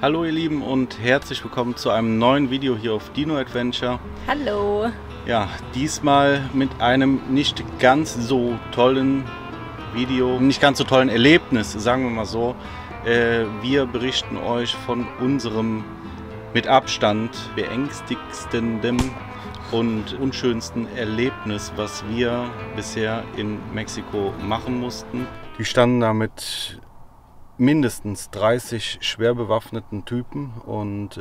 Hallo ihr Lieben und herzlich willkommen zu einem neuen Video hier auf Dino Adventure. Hallo! Ja, diesmal mit einem nicht ganz so tollen Video, nicht ganz so tollen Erlebnis, sagen wir mal so. Wir berichten euch von unserem mit Abstand beängstigsten und unschönsten Erlebnis, was wir bisher in Mexiko machen mussten. Die standen da mit mindestens 30 schwer bewaffneten Typen und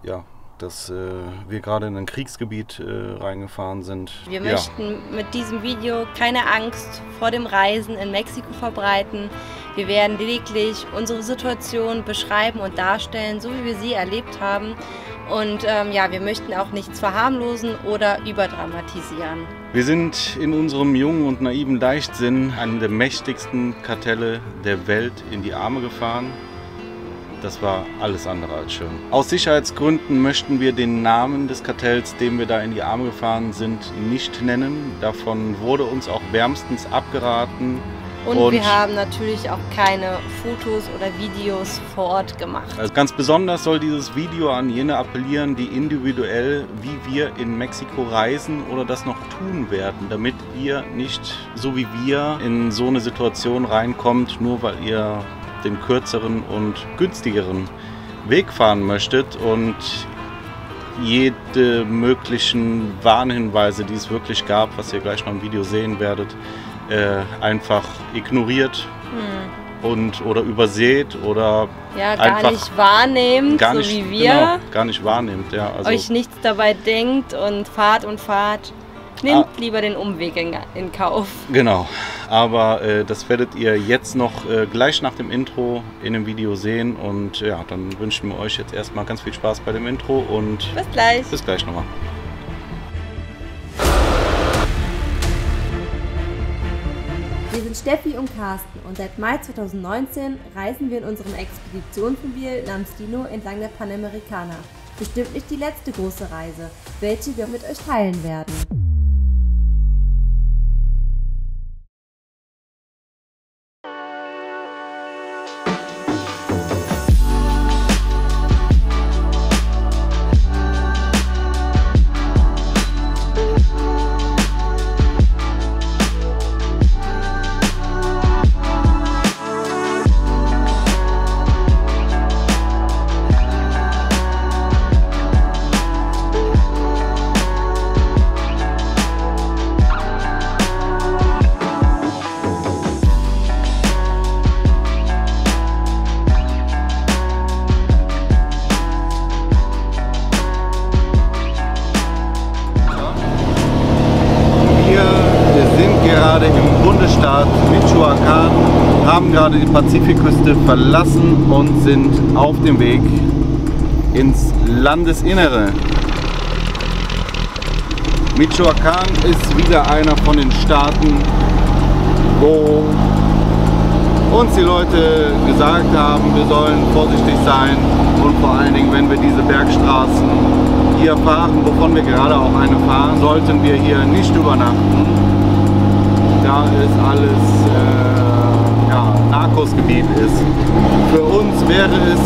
ja, dass wir gerade in ein Kriegsgebiet reingefahren sind. Wir möchten mit diesem Video keine Angst vor dem Reisen in Mexiko verbreiten. Wir werden lediglich unsere Situation beschreiben und darstellen, so wie wir sie erlebt haben. Und ja, wir möchten auch nichts verharmlosen oder überdramatisieren. Wir sind in unserem jungen und naiven Leichtsinn einem der mächtigsten Kartelle der Welt in die Arme gefahren. Das war alles andere als schön. Aus Sicherheitsgründen möchten wir den Namen des Kartells, dem wir da in die Arme gefahren sind, nicht nennen. Davon wurde uns auch wärmstens abgeraten. Und wir haben natürlich auch keine Fotos oder Videos vor Ort gemacht. Also ganz besonders soll dieses Video an jene appellieren, die individuell, wie wir in Mexiko reisen oder das noch tun werden, damit ihr nicht, so wie wir, in so eine Situation reinkommt, nur weil ihr den kürzeren und günstigeren Weg fahren möchtet und jede möglichen Warnhinweise, die es wirklich gab, was ihr gleich noch im Video sehen werdet, einfach ignoriert oder überseht oder ja, gar nicht wahrnehmt, gar nicht, so wie wir. Genau, gar nicht wahrnehmt. Ja, also euch nichts dabei denkt und fahrt. Nehmt lieber den Umweg in Kauf. Genau, aber das werdet ihr jetzt noch gleich nach dem Intro in dem Video sehen und ja, dann wünschen wir euch jetzt erstmal ganz viel Spaß bei dem Intro und bis gleich. Bis gleich nochmal. Wir sind Steffi und Carsten und seit Mai 2019 reisen wir in unserem Expeditionsmobil namens Dino entlang der Panamericana. Bestimmt nicht die letzte große Reise, welche wir mit euch teilen werden. Im Bundesstaat Michoacán, haben gerade die Pazifikküste verlassen und sind auf dem Weg ins Landesinnere. Michoacán ist wieder einer von den Staaten, wo uns die Leute gesagt haben, wir sollen vorsichtig sein und vor allen Dingen, wenn wir diese Bergstraßen hier fahren, wovon wir gerade auch eine fahren, sollten wir hier nicht übernachten. Da es alles Narcosgebiet ist. Für uns wäre es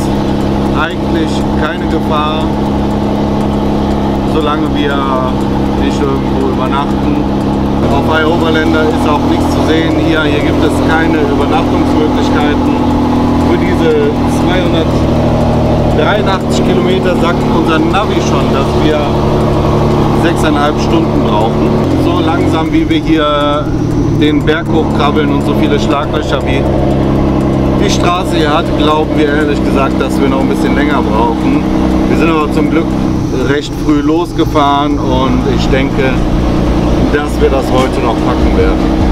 eigentlich keine Gefahr, solange wir nicht irgendwo übernachten. Auf Overländer ist auch nichts zu sehen. Hier gibt es keine Übernachtungsmöglichkeiten. Für diese 283 Kilometer sagt unser Navi schon, dass wir 6,5 Stunden brauchen. So langsam wie wir hier den Berg hochkrabbeln und so viele Schlaglöcher wie die Straße hier hat, glauben wir ehrlich gesagt, dass wir noch ein bisschen länger brauchen. Wir sind aber zum Glück recht früh losgefahren und ich denke, dass wir das heute noch packen werden.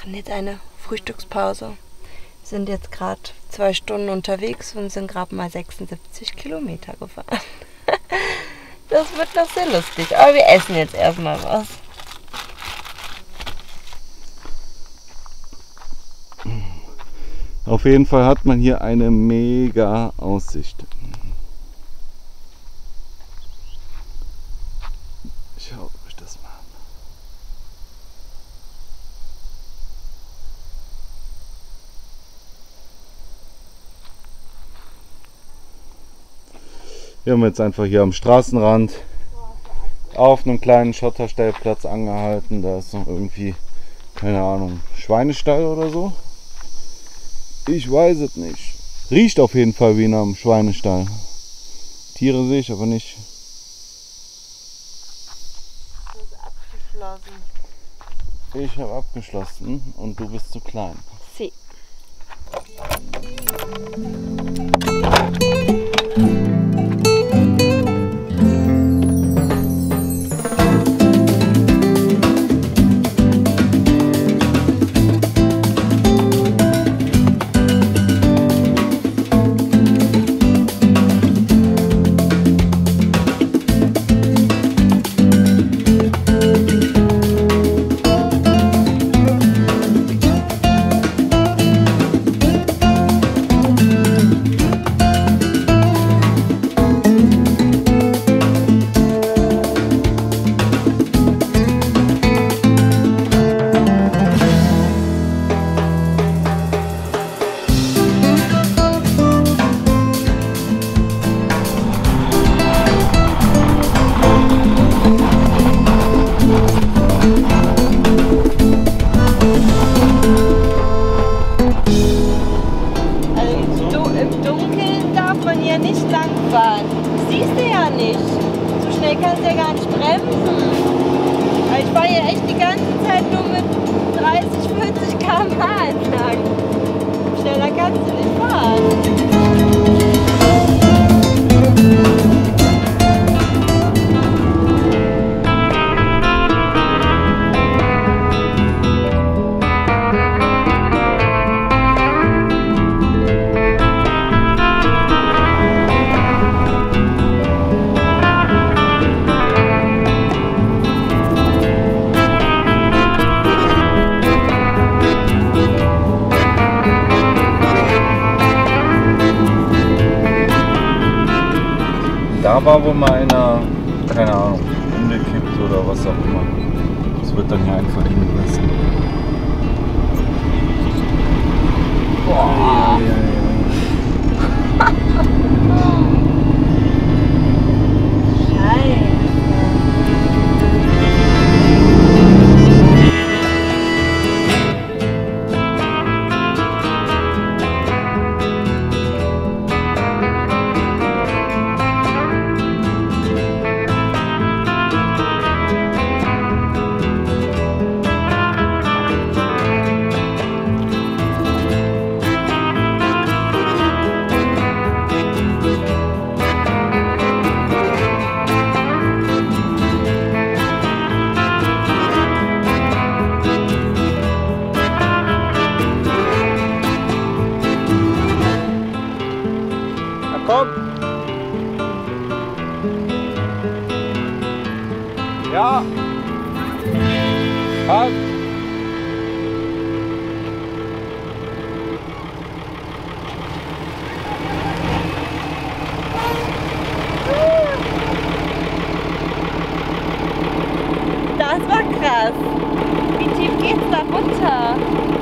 machen jetzt eine Frühstückspause. Wir sind jetzt gerade 2 Stunden unterwegs und sind gerade mal 76 Kilometer gefahren. Das wird noch sehr lustig, aber wir essen jetzt erstmal was. Auf jeden Fall hat man hier eine mega Aussicht. Schaut euch das mal an. Wir haben jetzt einfach hier am Straßenrand auf einem kleinen Schotterstellplatz angehalten. Da ist noch irgendwie, keine Ahnung, Schweinestall oder so. Ich weiß es nicht. Riecht auf jeden Fall wie in einem Schweinestall. Tiere sehe ich aber nicht. Das ist abgeschlossen. Ich habe abgeschlossen und du bist zu klein. Sie. Kannst ja gar nicht bremsen. Weil ich fahre ja echt die ganze Zeit nur mit 30, 40 km/h entlang. Schneller kannst du nicht fahren. Da war wohl mal einer, keine Ahnung, umgekippt oder was auch immer. Das wird dann hier einfach hingelassen. Boah. Scheiße. Komm! Ja! Halt! Das war krass. Wie tief geht's da runter?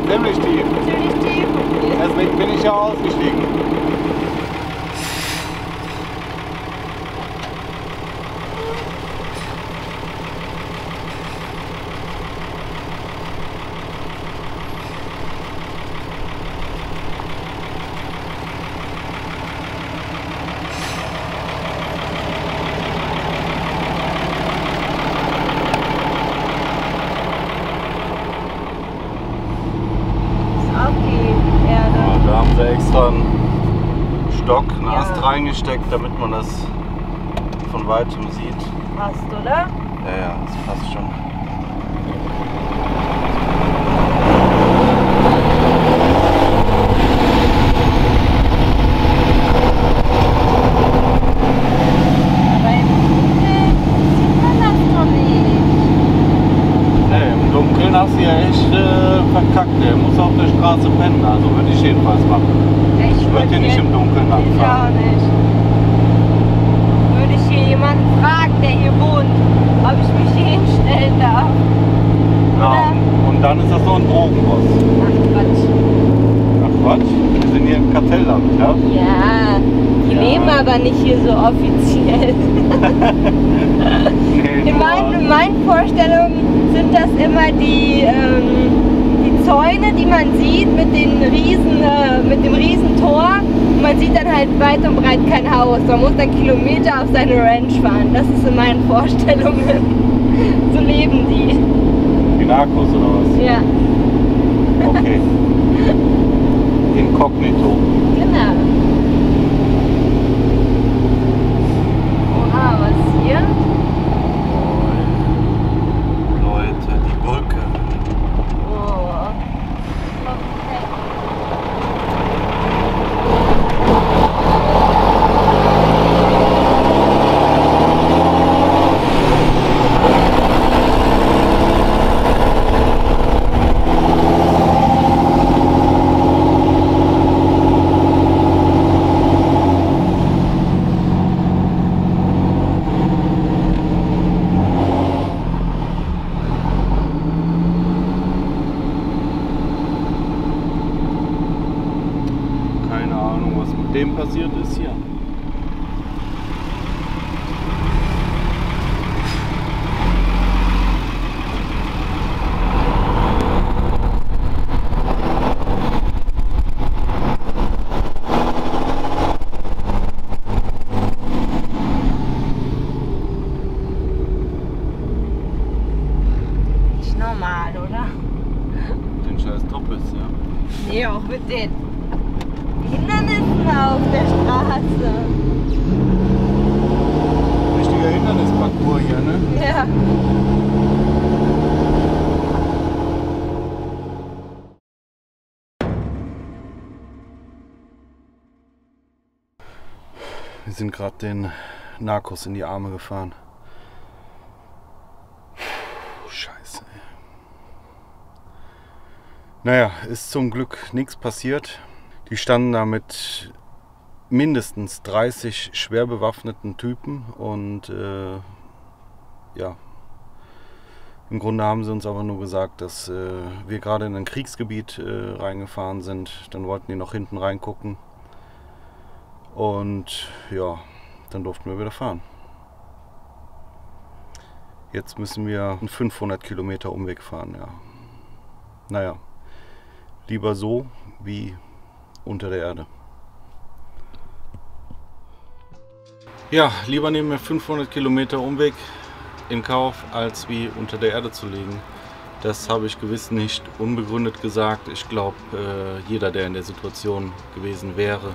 Ziemlich tief. Ziemlich tief. Deswegen bin ich ja ausgestiegen. Extra einen Stock, einen Ast reingesteckt, damit man das von weitem sieht. Passt, oder? Ja, das passt schon. das hier echt verkackt. Der muss auf der Straße pennen. Also würde ich jedenfalls machen. Ich würde hier nicht im Dunkeln langfahren. Ich auch nicht. Würde ich hier jemanden fragen, der hier wohnt, ob ich mich hier hinstellen darf. Ja, und dann ist das so ein Drogenboss. Ach Quatsch. Ach Quatsch? Wir sind hier im Kartellland, ja? Ja, die leben aber nicht hier so offiziell. Nee, In meinen Vorstellungen sind das immer die Zäune, die man sieht mit dem riesen Tor. Und man sieht dann halt weit und breit kein Haus. Man muss dann Kilometer auf seine Ranch fahren. Das ist in meinen Vorstellungen. So leben die. Die Narcos oder was? Ja. Okay. Inkognito. Genau. Oha, was hier? Leute, die Brücke. Oh. Keine Ahnung, was mit dem passiert ist hier. Nicht normal, oder? Den scheiß Toppes, ja. Nee, auch mit den Hindernissen auf der Straße. Richtiger Hindernisparcours hier, ne? Ja. Wir sind gerade den Narcos in die Arme gefahren. Scheiße. Ey. Naja, ist zum Glück nichts passiert. Die standen da mit mindestens 30 schwer bewaffneten Typen und ja, im Grunde haben sie uns aber nur gesagt, dass wir gerade in ein Kriegsgebiet reingefahren sind. Dann wollten die noch hinten reingucken und ja, dann durften wir wieder fahren. Jetzt müssen wir einen 500 Kilometer Umweg fahren, ja. Naja, lieber so wie unter der Erde. Ja, lieber nehmen wir 500 Kilometer Umweg in Kauf, als wie unter der Erde zu liegen. Das habe ich gewiss nicht unbegründet gesagt. Ich glaube, jeder, der in der Situation gewesen wäre,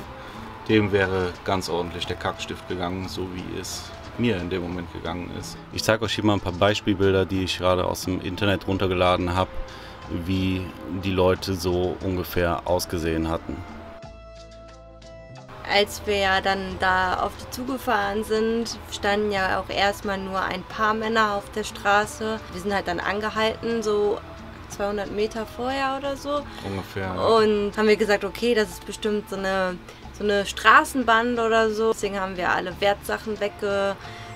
dem wäre ganz ordentlich der Kackstift gegangen, so wie es mir in dem Moment gegangen ist. Ich zeige euch hier mal ein paar Beispielbilder, die ich gerade aus dem Internet runtergeladen habe, wie die Leute so ungefähr ausgesehen hatten. Als wir ja dann da auf die zugefahren sind, standen ja auch erstmal nur ein paar Männer auf der Straße. Wir sind halt dann angehalten, so 200 Meter vorher oder so. Ungefähr. Und haben wir gesagt, okay, das ist bestimmt so eine Straßenband oder so. Deswegen haben wir alle Wertsachen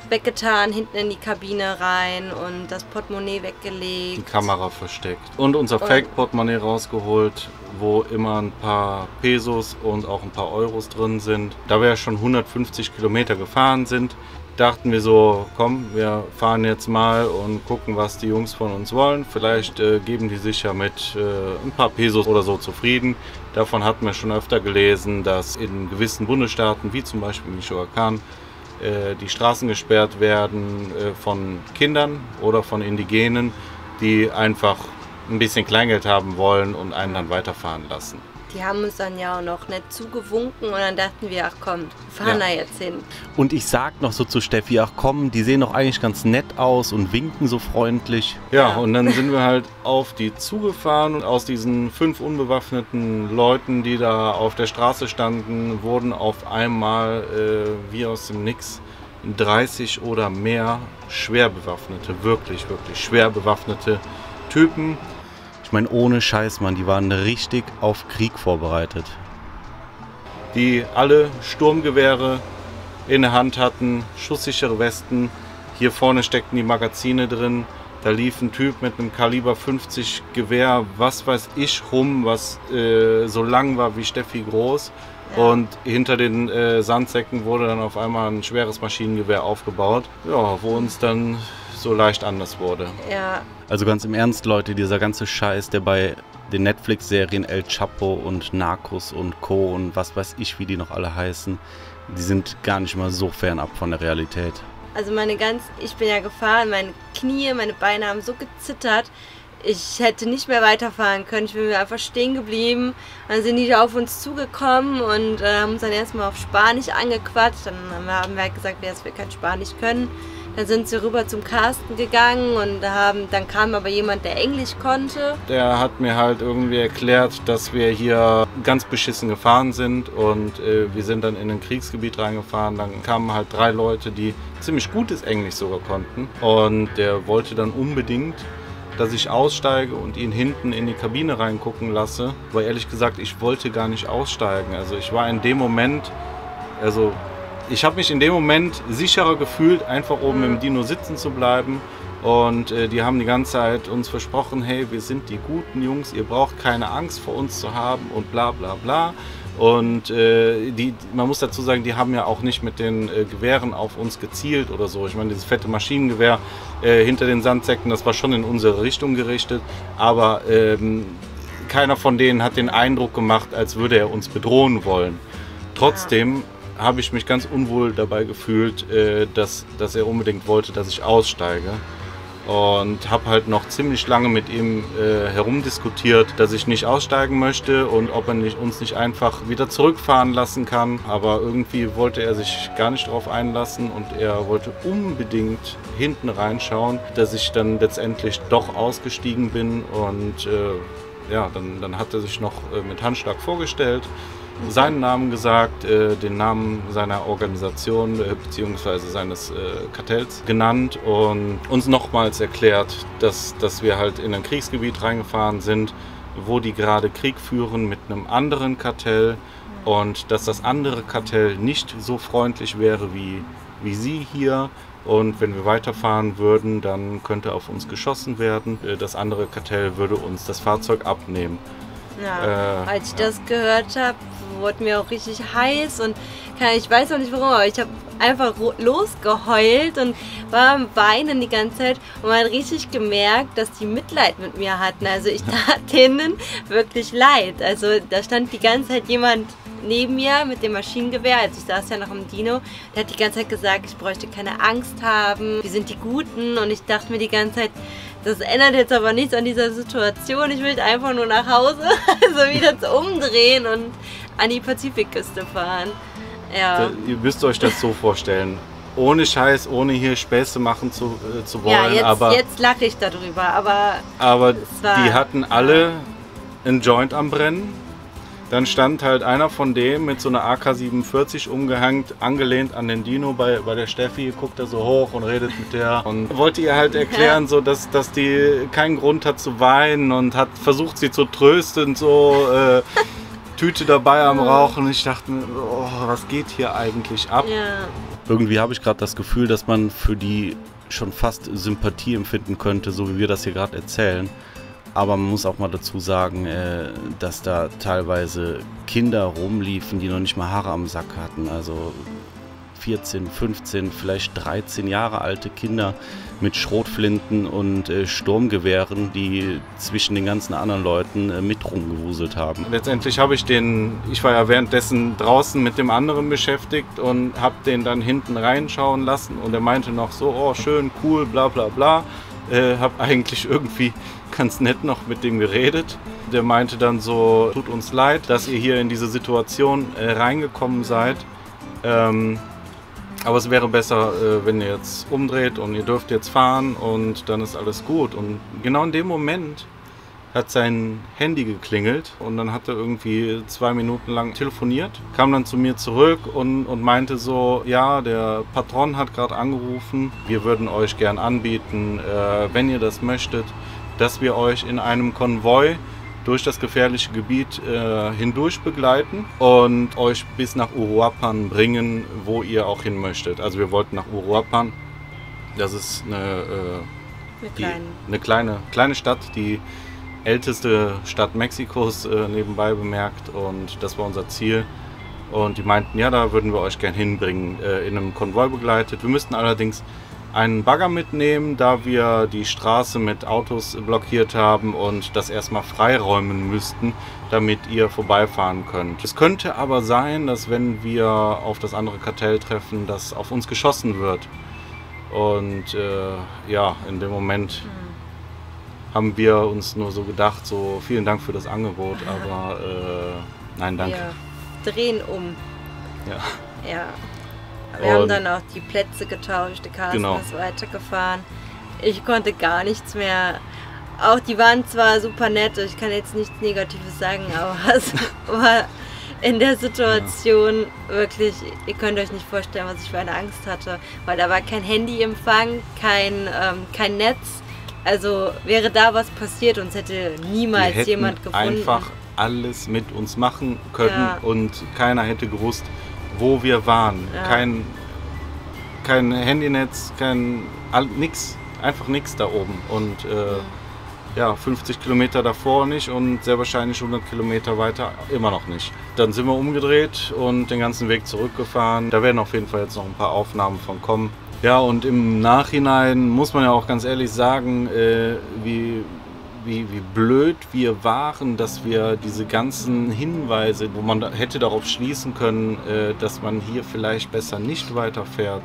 weggetan, hinten in die Kabine rein und das Portemonnaie weggelegt. Die Kamera versteckt. Und unser Fake-Portemonnaie rausgeholt, wo immer ein paar Pesos und auch ein paar Euros drin sind. Da wir ja schon 150 Kilometer gefahren sind, dachten wir so, komm, wir fahren jetzt mal und gucken, was die Jungs von uns wollen. Vielleicht geben die sich ja mit ein paar Pesos oder so zufrieden. Davon hatten wir schon öfter gelesen, dass in gewissen Bundesstaaten, wie zum Beispiel Michoacán, die Straßen gesperrt werden von Kindern oder von Indigenen, die einfach ein bisschen Kleingeld haben wollen und einen dann weiterfahren lassen. Die haben uns dann ja auch noch nett zugewunken und dann dachten wir, ach komm, wir fahren da jetzt hin. Und ich sag noch so zu Steffi, ach komm, die sehen doch eigentlich ganz nett aus und winken so freundlich. Ja, und dann sind wir halt auf die zugefahren und aus diesen 5 unbewaffneten Leuten, die da auf der Straße standen, wurden auf einmal wie aus dem Nix 30 oder mehr schwer bewaffnete, wirklich schwer bewaffnete Typen. Ich meine, ohne Scheiß, Mann, die waren richtig auf Krieg vorbereitet. Die alle Sturmgewehre in der Hand hatten, schusssichere Westen. Hier vorne steckten die Magazine drin. Da lief ein Typ mit einem Kaliber 50 Gewehr, was weiß ich, rum, was so lang war wie Steffi groß. Ja. Und hinter den Sandsäcken wurde dann auf einmal ein schweres Maschinengewehr aufgebaut, ja, wo uns dann so leicht anders wurde. Ja. Also ganz im Ernst, Leute, dieser ganze Scheiß, der bei den Netflix-Serien El Chapo und Narcos und Co. und was weiß ich, wie die noch alle heißen, die sind gar nicht mal so fernab von der Realität. Also ich bin ja gefahren, meine Knie, meine Beine haben so gezittert, ich hätte nicht mehr weiterfahren können, ich bin einfach stehen geblieben. Dann sind die auf uns zugekommen und haben uns dann erstmal auf Spanisch angequatscht, dann haben wir halt gesagt, dass wir kein Spanisch können. Dann sind sie rüber zum Carsten gegangen und dann kam aber jemand, der Englisch konnte. Der hat mir halt irgendwie erklärt, dass wir hier ganz beschissen gefahren sind und wir sind dann in ein Kriegsgebiet reingefahren. Dann kamen halt 3 Leute, die ziemlich gutes Englisch sogar konnten und der wollte dann unbedingt, dass ich aussteige und ihn hinten in die Kabine reingucken lasse. Aber ehrlich gesagt, ich wollte gar nicht aussteigen. Also ich war in dem Moment, ich habe mich in dem Moment sicherer gefühlt, einfach oben im Dino sitzen zu bleiben. Und die haben die ganze Zeit uns versprochen, hey, wir sind die guten Jungs, ihr braucht keine Angst vor uns zu haben und bla bla bla. Und man muss dazu sagen, die haben ja auch nicht mit den Gewehren auf uns gezielt oder so. Ich meine, dieses fette Maschinengewehr hinter den Sandsäcken, das war schon in unsere Richtung gerichtet. Aber keiner von denen hat den Eindruck gemacht, als würde er uns bedrohen wollen. Trotzdem habe ich mich ganz unwohl dabei gefühlt, dass er unbedingt wollte, dass ich aussteige. Und habe halt noch ziemlich lange mit ihm herumdiskutiert, dass ich nicht aussteigen möchte und ob er uns nicht einfach wieder zurückfahren lassen kann. Aber irgendwie wollte er sich gar nicht darauf einlassen und er wollte unbedingt hinten reinschauen, dass ich dann letztendlich doch ausgestiegen bin. Und ja, dann hat er sich noch mit Handschlag vorgestellt, seinen Namen gesagt, den Namen seiner Organisation bzw. seines Kartells genannt und uns nochmals erklärt, dass wir halt in ein Kriegsgebiet reingefahren sind, wo die gerade Krieg führen mit einem anderen Kartell und dass das andere Kartell nicht so freundlich wäre wie sie hier. Und wenn wir weiterfahren würden, dann könnte auf uns geschossen werden. Das andere Kartell würde uns das Fahrzeug abnehmen. Ja, als ich das gehört habe, wurde mir auch richtig heiß und ich weiß auch nicht warum, aber ich habe einfach losgeheult und war am Weinen die ganze Zeit und man hat richtig gemerkt, dass die Mitleid mit mir hatten. Also ich tat denen wirklich leid. Also da stand die ganze Zeit jemand neben mir mit dem Maschinengewehr, also ich saß ja noch im Dino, der hat die ganze Zeit gesagt, ich bräuchte keine Angst haben, wir sind die Guten und ich dachte mir die ganze Zeit, das ändert jetzt aber nichts an dieser Situation, ich will einfach nur nach Hause, also wieder zu umdrehen und an die Pazifikküste fahren. Ja. Ihr müsst euch das so vorstellen, ohne Scheiß, ohne hier Späße machen zu wollen. Ja, jetzt lache ich darüber, aber die hatten alle einen Joint am Brennen. Dann stand halt einer von denen mit so einer AK-47 umgehängt, angelehnt an den Dino bei der Steffi, guckt er so hoch und redet mit der und wollte ihr halt erklären, so, dass die keinen Grund hat zu weinen und hat versucht sie zu trösten, so Tüte dabei am Rauchen. Und ich dachte mir, oh, was geht hier eigentlich ab? Ja. Irgendwie habe ich gerade das Gefühl, dass man für die schon fast Sympathie empfinden könnte, so wie wir das hier gerade erzählen. Aber man muss auch mal dazu sagen, dass da teilweise Kinder rumliefen, die noch nicht mal Haare am Sack hatten. Also 14, 15, vielleicht 13 Jahre alte Kinder mit Schrotflinten und Sturmgewehren, die zwischen den ganzen anderen Leuten mit rumgewuselt haben. Letztendlich habe ich war ja währenddessen draußen mit dem anderen beschäftigt und habe den dann hinten reinschauen lassen und er meinte noch so, oh schön, cool, bla bla bla. Habe eigentlich irgendwie ganz nett noch mit dem geredet. Der meinte dann so, tut uns leid, dass ihr hier in diese Situation reingekommen seid. Aber es wäre besser, wenn ihr jetzt umdreht und ihr dürft jetzt fahren und dann ist alles gut. Und genau in dem Moment hat sein Handy geklingelt und dann hat er irgendwie 2 Minuten lang telefoniert, kam dann zu mir zurück und meinte so, ja, der Patron hat gerade angerufen, wir würden euch gern anbieten, wenn ihr das möchtet, dass wir euch in einem Konvoi durch das gefährliche Gebiet hindurch begleiten und euch bis nach Uruapan bringen, wo ihr auch hin möchtet. Also wir wollten nach Uruapan. Das ist eine kleine Stadt, die älteste Stadt Mexikos, nebenbei bemerkt, und das war unser Ziel. Und die meinten, ja, da würden wir euch gern hinbringen, in einem Konvoi begleitet. Wir müssten allerdings einen Bagger mitnehmen, da wir die Straße mit Autos blockiert haben und das erstmal freiräumen müssten, damit ihr vorbeifahren könnt. Es könnte aber sein, dass wenn wir auf das andere Kartell treffen, dass auf uns geschossen wird. Und ja, in dem Moment haben wir uns nur so gedacht, so vielen Dank für das Angebot, aber nein, danke. Wir drehen um. Ja. Ja. Wir haben dann auch die Plätze getauscht, der Carsten ist weitergefahren. Ich konnte gar nichts mehr. Auch die waren zwar super nett, ich kann jetzt nichts Negatives sagen, aber es war in der Situation wirklich, ihr könnt euch nicht vorstellen, was ich für eine Angst hatte, weil da war kein Handyempfang, kein Netz. Also wäre da was passiert, uns hätte niemals jemand gefunden. Einfach alles mit uns machen können und keiner hätte gewusst, wo wir waren. Ja. Kein Handynetz, nix, einfach nichts da oben. Und ja, 50 Kilometer davor nicht und sehr wahrscheinlich 100 Kilometer weiter immer noch nicht. Dann sind wir umgedreht und den ganzen Weg zurückgefahren. Da werden auf jeden Fall jetzt noch ein paar Aufnahmen von kommen. Ja, und im Nachhinein muss man ja auch ganz ehrlich sagen, wie blöd wir waren, dass wir diese ganzen Hinweise, wo man hätte darauf schließen können, dass man hier vielleicht besser nicht weiterfährt,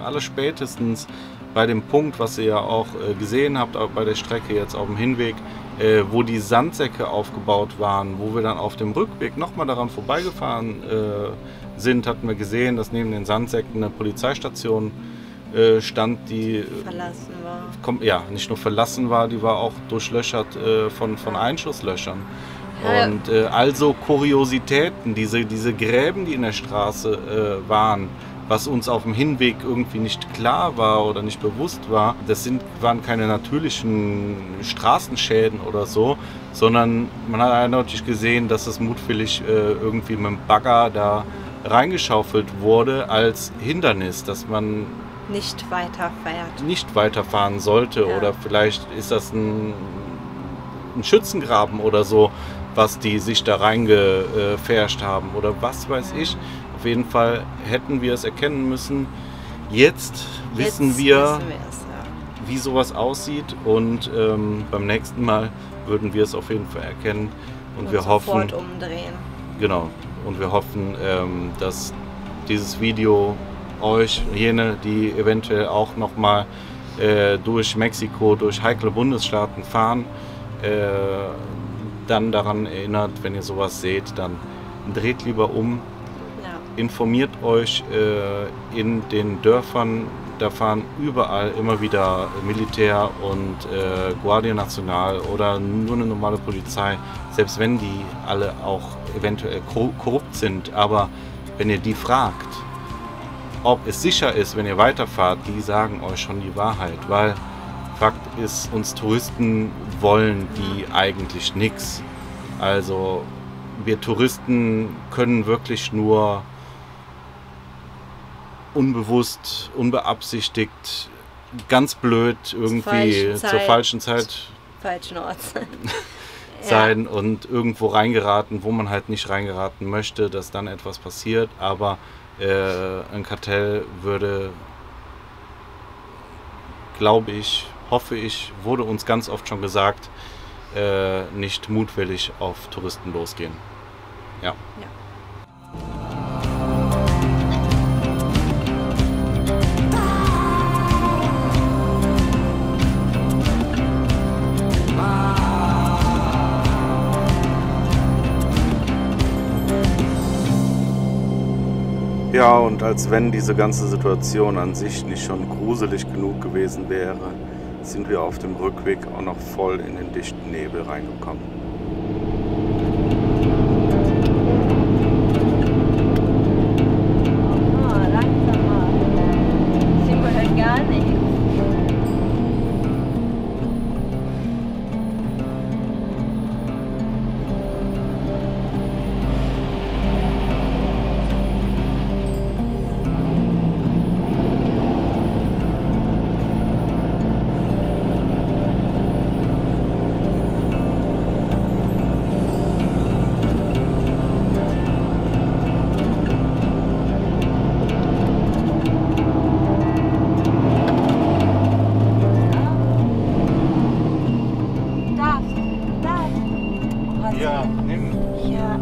allerspätestens bei dem Punkt, was ihr ja auch gesehen habt, bei der Strecke jetzt auf dem Hinweg, wo die Sandsäcke aufgebaut waren, wo wir dann auf dem Rückweg nochmal daran vorbeigefahren sind, hatten wir gesehen, dass neben den Sandsäcken eine Polizeistation stand, die verlassen war. Ja, nicht nur verlassen war, die war auch durchlöchert von Einschusslöchern. Und also Kuriositäten, diese Gräben, die in der Straße waren, was uns auf dem Hinweg irgendwie nicht klar war oder nicht bewusst war, waren keine natürlichen Straßenschäden oder so, sondern man hat eindeutig gesehen, dass es mutwillig irgendwie mit dem Bagger da reingeschaufelt wurde als Hindernis, dass man nicht weiterfahren sollte. Oder vielleicht ist das ein Schützengraben oder so, was die sich da reingefärscht haben oder was weiß ich. Auf jeden Fall hätten wir es erkennen müssen. Jetzt wissen wir wie sowas aussieht, und beim nächsten Mal würden wir es auf jeden Fall erkennen und wir hoffen, umdrehen. Genau, und wir hoffen, dass dieses Video euch, jene, die eventuell auch nochmal durch Mexiko, durch heikle Bundesstaaten fahren, dann daran erinnert, wenn ihr sowas seht, dann dreht lieber um, informiert euch in den Dörfern, da fahren überall immer wieder Militär und Guardia Nacional oder nur eine normale Polizei, selbst wenn die alle auch eventuell korrupt sind, aber wenn ihr die fragt, ob es sicher ist, wenn ihr weiterfahrt, die sagen euch schon die Wahrheit, weil Fakt ist, uns Touristen wollen die eigentlich nichts. Also wir Touristen können wirklich nur unbewusst, unbeabsichtigt, ganz blöd irgendwie zur falschen Zeit falschen Ort sein und irgendwo reingeraten, wo man halt nicht reingeraten möchte, dass dann etwas passiert, aber ein Kartell würde, glaube ich, hoffe ich, wurde uns ganz oft schon gesagt, nicht mutwillig auf Touristen losgehen. Ja. Ja, und als wenn diese ganze Situation an sich nicht schon gruselig genug gewesen wäre, sind wir auf dem Rückweg auch noch voll in den dichten Nebel reingekommen. Oh, langsamer. Sehen wir halt gar nicht. was. Ja, nimm. Ja.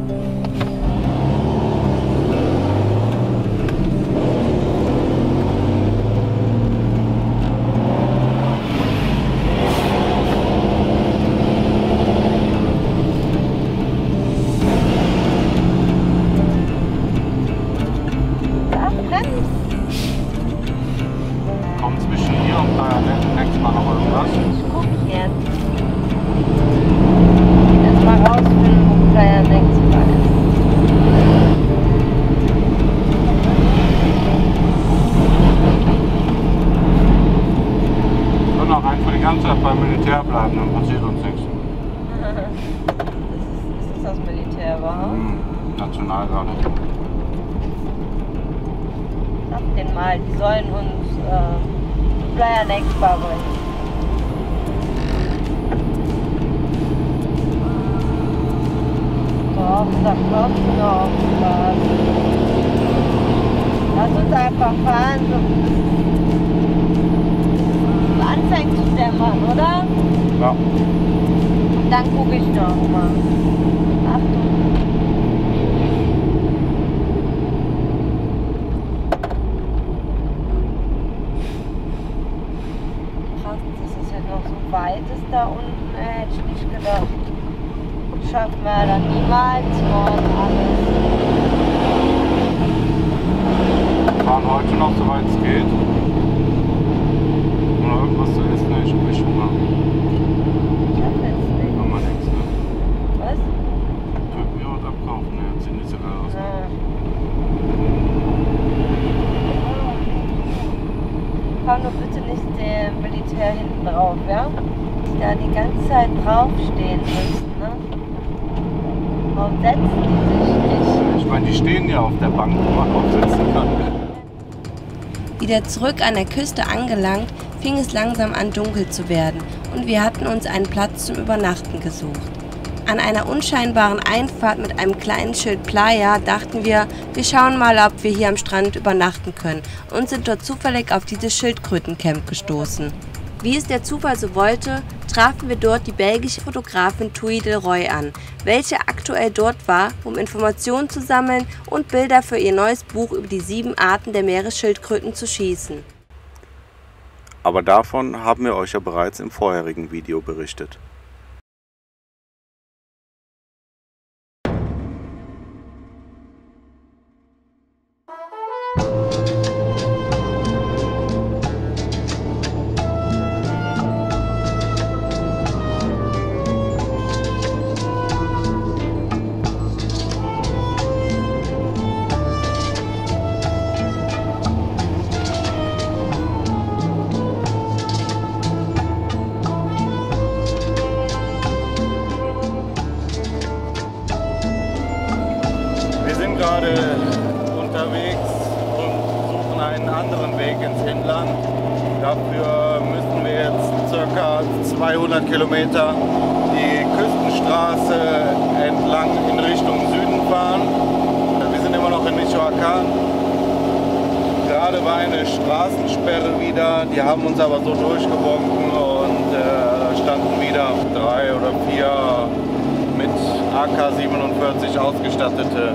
Kommt zwischen hier und da nächstes Mal noch irgendwas? Ich guck jetzt. Erstmal rausfinden, wo Playa Nexpa ist. Wir können auch einfach die ganze Zeit beim Militär bleiben, dann passiert uns nichts. Ist das Militär überhaupt? Nationalgarde. Sag denen mal, die sollen uns Playa Nexpa bringen. Doch, da kommt noch was. Lass uns einfach fahren, so anfängt zu dämmern, oder? Ja. Und dann gucke ich noch mal. Achtung. Krass, dass es ja noch so weit ist da unten, hätte ich nicht gedacht. Schaffen wir dann niemals morgen alles. Wir fahren heute noch, soweit es geht. Oder irgendwas zu essen, ich hab echt Hunger. Ich hab jetzt nicht. Haben wir nichts, ne? Was? Könnten wir heute abkaufen, ne? Jetzt sieht nicht so geil aus. Komm nur bitte nicht dem Militär hinten drauf, ja? Die da die ganze Zeit draufstehen müssen, ne? Warum setzen die sich nicht? Ich meine, die stehen ja auf der Bank, wo man auch sitzen kann. Wieder zurück an der Küste angelangt, fing es langsam an dunkel zu werden und wir hatten uns einen Platz zum Übernachten gesucht. An einer unscheinbaren Einfahrt mit einem kleinen Schild Playa dachten wir schauen mal, ob wir hier am Strand übernachten können und sind dort zufällig auf dieses Schildkrötencamp gestoßen. Wie es der Zufall so wollte, trafen wir dort die belgische Fotografin Thuy Delroy an, welche aktuell dort war, um Informationen zu sammeln und Bilder für ihr neues Buch über die 7 Arten der Meeresschildkröten zu schießen. Aber davon haben wir euch ja bereits im vorherigen Video berichtet. Gerade unterwegs und suchen einen anderen Weg ins Inland. Dafür müssen wir jetzt ca. 200 Kilometer die Küstenstraße entlang in Richtung Süden fahren. Wir sind immer noch in Michoacán. Gerade war eine Straßensperre wieder, die haben uns aber so durchgewunken und da standen wieder 3 oder 4 mit AK-47 ausgestattete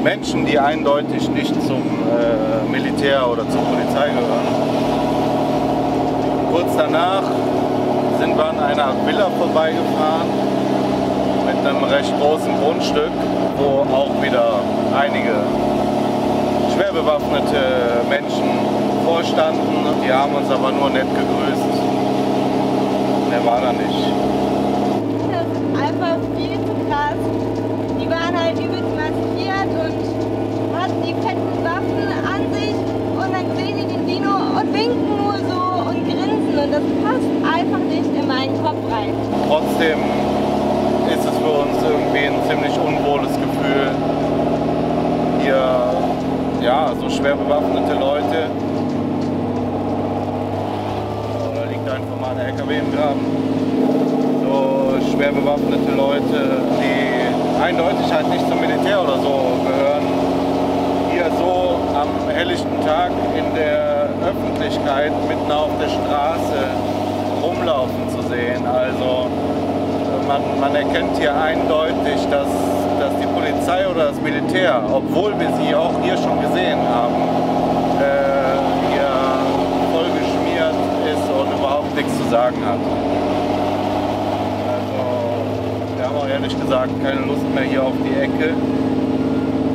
Menschen, die eindeutig nicht zum Militär oder zur Polizei gehören. Kurz danach sind wir an einer Villa vorbeigefahren mit einem recht großen Grundstück, wo auch wieder einige schwer bewaffnete Menschen vorstanden. Die haben uns aber nur nett gegrüßt. Der war da nicht. Das ist einfach viel zu krass. Die waren halt übelst maskiert und hatten die fetten Waffen an sich und dann sehen die den Dino und winken nur so und grinsen und das passt einfach nicht in meinen Kopf rein. Trotzdem ist es für uns irgendwie ein ziemlich unwohles Gefühl, hier ja, so schwer bewaffnete Leute. Oh, da liegt einfach mal ein LKW im Graben. So schwer bewaffnete Leute, die eindeutig halt nicht zum Militär oder so gehören, hier so am helllichten Tag in der Öffentlichkeit mitten auf der Straße rumlaufen zu sehen. Also man erkennt hier eindeutig, dass die Polizei oder das Militär, obwohl wir sie auch hier schon gesehen haben, hier voll geschmiert ist und überhaupt nichts zu sagen hat. Also, wir haben auch ehrlich gesagt keine Lust mehr hier auf die Ecke.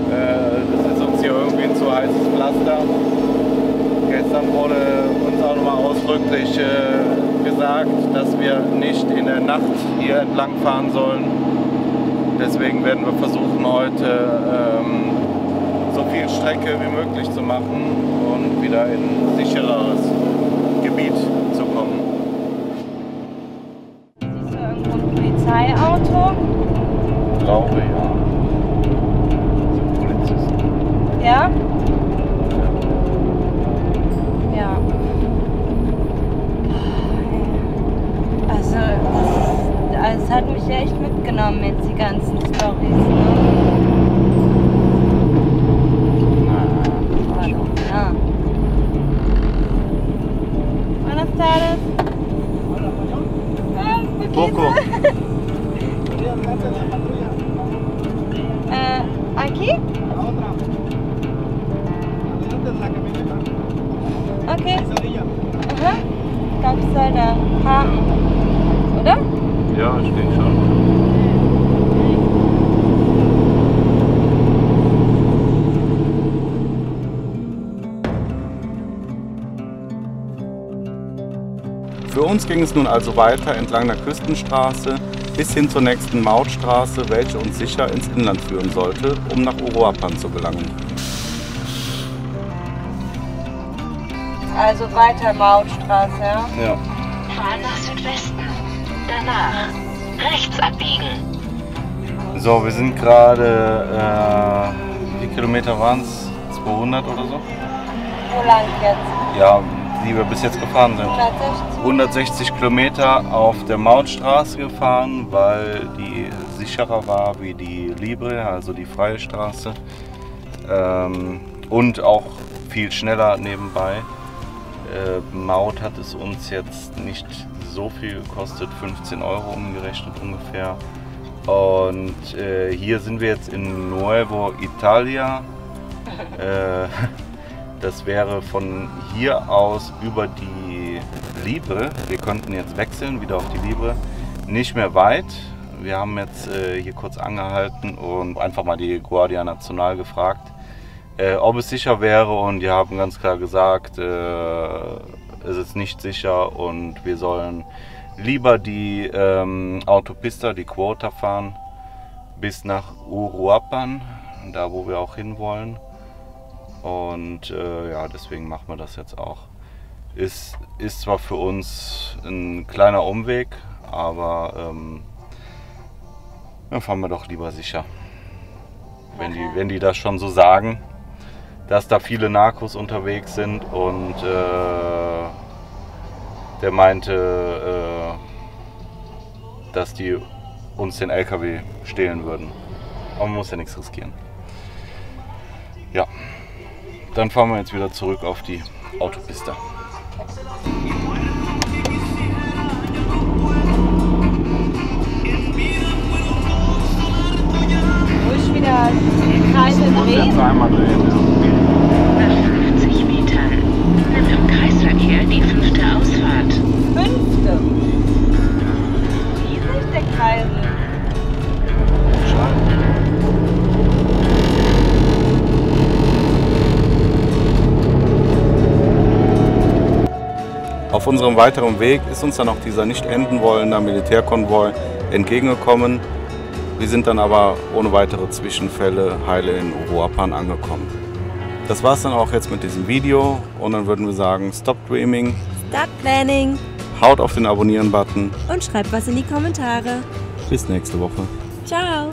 Das ist uns hier irgendwie ein zu heißes Pflaster. Gestern wurde uns auch nochmal ausdrücklich gesagt, dass wir nicht in der Nacht hier entlang fahren sollen. Deswegen werden wir versuchen, heute so viel Strecke wie möglich zu machen und wieder in ein sichereres Gebiet zu kommen. Siehst du irgendwo ein Polizeiauto? Ich glaube, ja. Polizisten. Ja? Ja. Also es hat mich echt mitgenommen jetzt, die ganzen Storys. Ne? Ja. Buenas tardes. Poco. Aquí? Okay. Aha. Ich glaube, ich soll da parken. Oder? Ja, ich denke schon. Für uns ging es nun also weiter entlang der Küstenstraße bis hin zur nächsten Mautstraße, welche uns sicher ins Inland führen sollte, um nach Uruapan zu gelangen. Also weiter Mautstraße, ja? Ja. Fahren nach Südwesten. Danach rechts abbiegen. So, wir sind gerade, wie viele Kilometer waren es? 200 oder so? Wo lang jetzt? Ja, die wir bis jetzt gefahren sind. 160? 160 Kilometer auf der Mautstraße gefahren, weil die sicherer war wie die Libre, also die freie Straße. Und auch viel schneller nebenbei. Maut hat es uns jetzt nicht so viel gekostet, 15 € umgerechnet ungefähr. Und hier sind wir jetzt in Nuevo Italia. Das wäre von hier aus über die Libre. Wir könnten jetzt wechseln, wieder auf die Libre. Nicht mehr weit. Wir haben jetzt hier kurz angehalten und einfach mal die Guardia Nacional gefragt, ob es sicher wäre, und die haben ganz klar gesagt, es ist nicht sicher und wir sollen lieber die Autopista, die Quota fahren, bis nach Uruapan, da wo wir auch hinwollen. Und ja, deswegen machen wir das jetzt auch. Ist zwar für uns ein kleiner Umweg, aber dann fahren wir doch lieber sicher. Wenn die das schon so sagen, dass da viele Narcos unterwegs sind, und der meinte, dass die uns den LKW stehlen würden. Aber man muss ja nichts riskieren. Ja, dann fahren wir jetzt wieder zurück auf die Autopista. Ruhig wieder Kreise drehen. Zweimal drehen, ja. Nach 50 Metern nimm im Kreisverkehr die 5. Ausfahrt. 5. Wie ist nicht der Kreisel? Auf unserem weiteren Weg ist uns dann auch dieser nicht enden wollende Militärkonvoi entgegengekommen. Wir sind dann aber ohne weitere Zwischenfälle heile in Uruapan angekommen. Das war es dann auch jetzt mit diesem Video, und dann würden wir sagen, stop dreaming, Start Planning haut auf den Abonnieren-Button. und schreibt was in die Kommentare. Bis nächste Woche. Ciao!